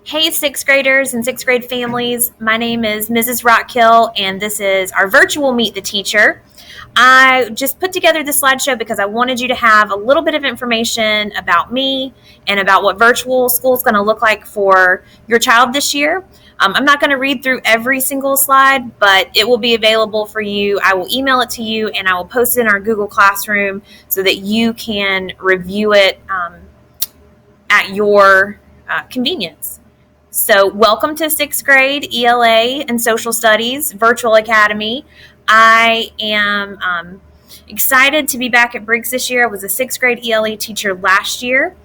Hey, sixth graders and sixth grade families. My name is Mrs. Rockhill, and this is our virtual Meet the Teacher. I just put together this slideshow because I wanted you to have a little bit of information about me and about what virtual school is going to look like for your child this year. I'm not going to read through every single slide, but it will be available for you. I will email it to you, and I will post it in our Google Classroom so that you can review it at your convenience. So, welcome to sixth grade ELA and Social Studies Virtual Academy. I am excited to be back at Briggs this year. I was a sixth grade ELA teacher last year.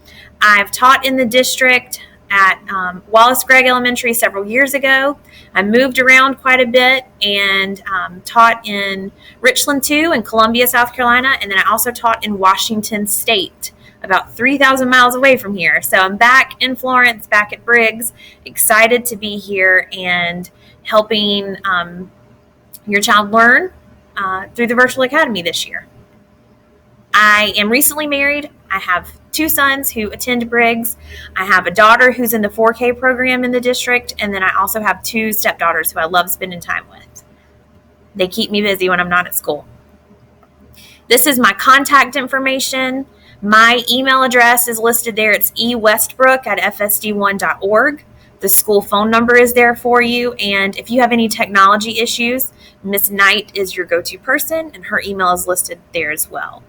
I've taught in the district at Wallace Gregg Elementary several years ago. I moved around quite a bit and taught in Richland 2 in Columbia, South Carolina, and then I also taught in Washington State, about 3,000 miles away from here. So I'm back in Florence, back at Briggs, excited to be here and helping your child learn through the Virtual Academy this year. I am recently married. I have two sons who attend Briggs. I have a daughter who's in the 4K program in the district, and then I also have two stepdaughters who I love spending time with. They keep me busy when I'm not at school. This is my contact information. My email address is listed there. It's ewestbrook@fsd1.org. The school phone number is there for you. And if you have any technology issues, Miss Knight is your go-to person, and her email is listed there as well.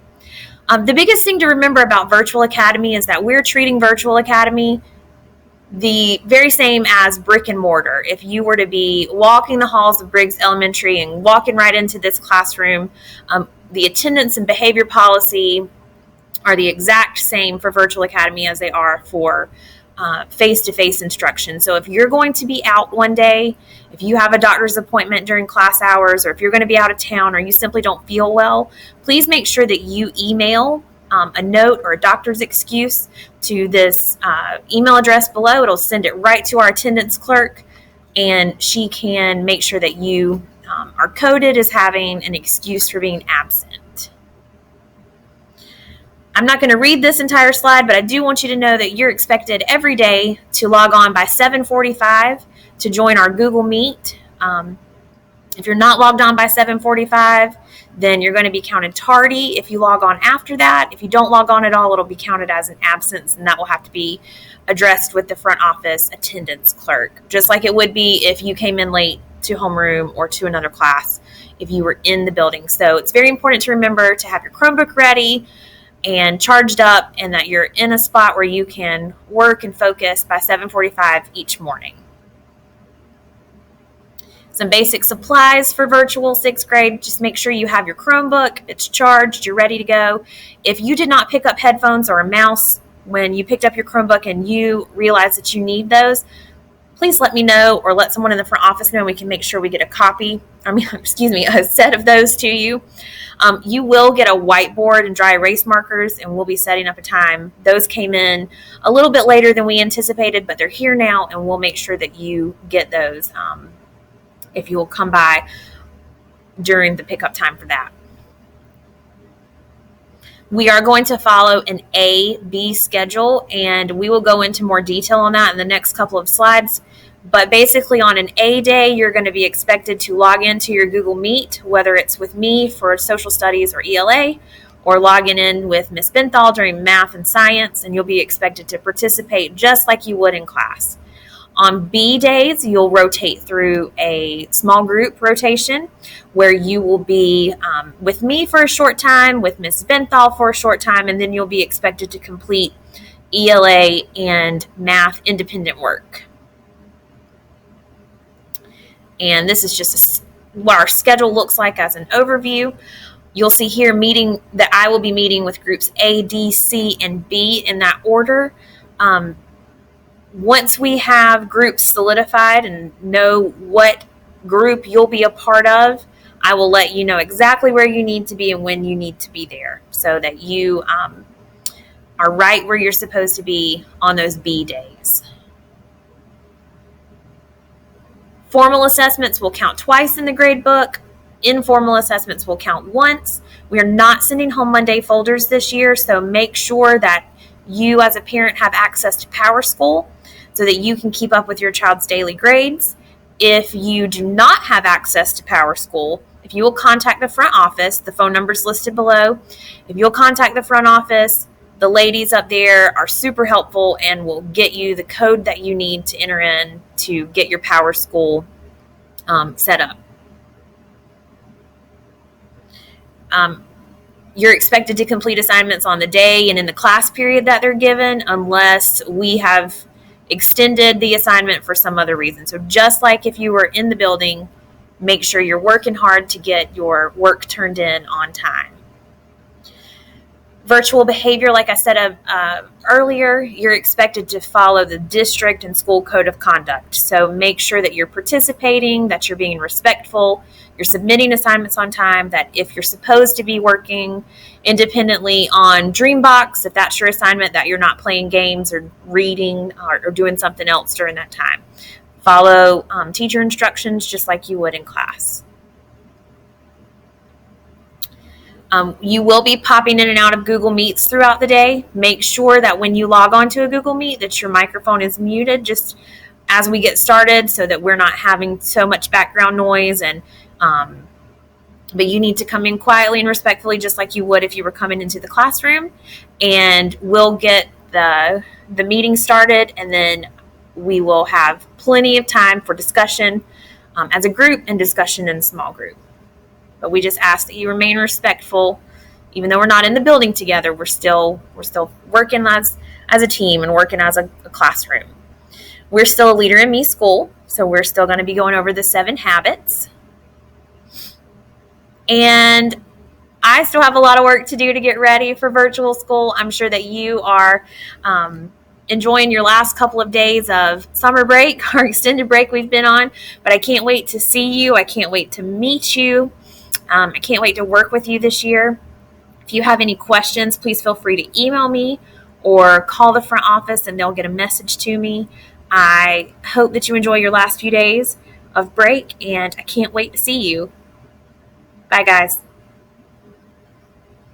The biggest thing to remember about Virtual Academy is that we're treating Virtual Academy the very same as brick and mortar. If you were to be walking the halls of Briggs Elementary and walking right into this classroom, the attendance and behavior policy are the exact same for Virtual Academy as they are for face-to-face instruction. So if you're going to be out one day, if you have a doctor's appointment during class hours, or if you're going to be out of town or you simply don't feel well, please make sure that you email a note or a doctor's excuse to this email address below. It'll send it right to our attendance clerk, and she can make sure that you are coded as having an excuse for being absent. I'm not going to read this entire slide, but I do want you to know that you're expected every day to log on by 7:45 to join our Google Meet. If you're not logged on by 7:45, then you're going to be counted tardy if you log on after that. If you don't log on at all, it'll be counted as an absence, and that will have to be addressed with the front office attendance clerk, just like it would be if you came in late to homeroom or to another class if you were in the building. So it's very important to remember to have your Chromebook ready and charged up, and that you're in a spot where you can work and focus by 7:45 each morning. Some basic supplies for virtual sixth grade. Just make sure you have your Chromebook, it's charged, you're ready to go. If you did not pick up headphones or a mouse when you picked up your Chromebook and you realize that you need those, please let me know or let someone in the front office know, and we can make sure we get a set of those to you. You will get a whiteboard and dry erase markers, and we'll be setting up a time. Those came in a little bit later than we anticipated, but they're here now, and we'll make sure that you get those if you will come by during the pickup time for that. We are going to follow an A-B schedule, and we will go into more detail on that in the next couple of slides. But basically, on an A day, you're going to be expected to log into your Google Meet, whether it's with me for Social Studies or ELA, or logging in with Miss Benthal during math and science, and you'll be expected to participate just like you would in class. On B days, you'll rotate through a small group rotation where you will be with me for a short time, with Miss Benthal for a short time, and then you'll be expected to complete ELA and math independent work. And this is just what our schedule looks like as an overview. You'll see here meeting that I will be meeting with groups A, D, C, and B in that order. Once we have groups solidified and know what group you'll be a part of, I will let you know exactly where you need to be and when you need to be there so that you are right where you're supposed to be on those B days. Formal assessments will count twice in the grade book. Informal assessments will count once. We are not sending home Monday folders this year, so make sure that you as a parent have access to PowerSchool so that you can keep up with your child's daily grades. If you do not have access to PowerSchool, if you will contact the front office, the phone number is listed below. If you'll contact the front office, the ladies up there are super helpful and will get you the code that you need to enter in to get your PowerSchool set up. You're expected to complete assignments on the day and in the class period that they're given, unless we have extended the assignment for some other reason. So just like if you were in the building, make sure you're working hard to get your work turned in on time. Virtual behavior, like I said earlier, you're expected to follow the district and school code of conduct. So make sure that you're participating, that you're being respectful, you're submitting assignments on time, that if you're supposed to be working independently on Dreambox, if that's your assignment, that you're not playing games or reading or doing something else during that time. Follow teacher instructions just like you would in class. You will be popping in and out of Google Meets throughout the day. Make sure that when you log on to a Google Meet that your microphone is muted just as we get started so that we're not having so much background noise. But you need to come in quietly and respectfully just like you would if you were coming into the classroom. And we'll get the meeting started, and then we will have plenty of time for discussion as a group and discussion in a small group. But we just ask that you remain respectful. Even though we're not in the building together, we're still working as a team and working as a classroom. We're still a Leader in Me school, so we're still going to be going over the 7 habits. And I still have a lot of work to do to get ready for virtual school. I'm sure that you are enjoying your last couple of days of summer break or extended break we've been on, but I can't wait to see you. I can't wait to meet you. I can't wait to work with you this year. If you have any questions, please feel free to email me or call the front office and they'll get a message to me. I hope that you enjoy your last few days of break, and I can't wait to see you. Bye, guys.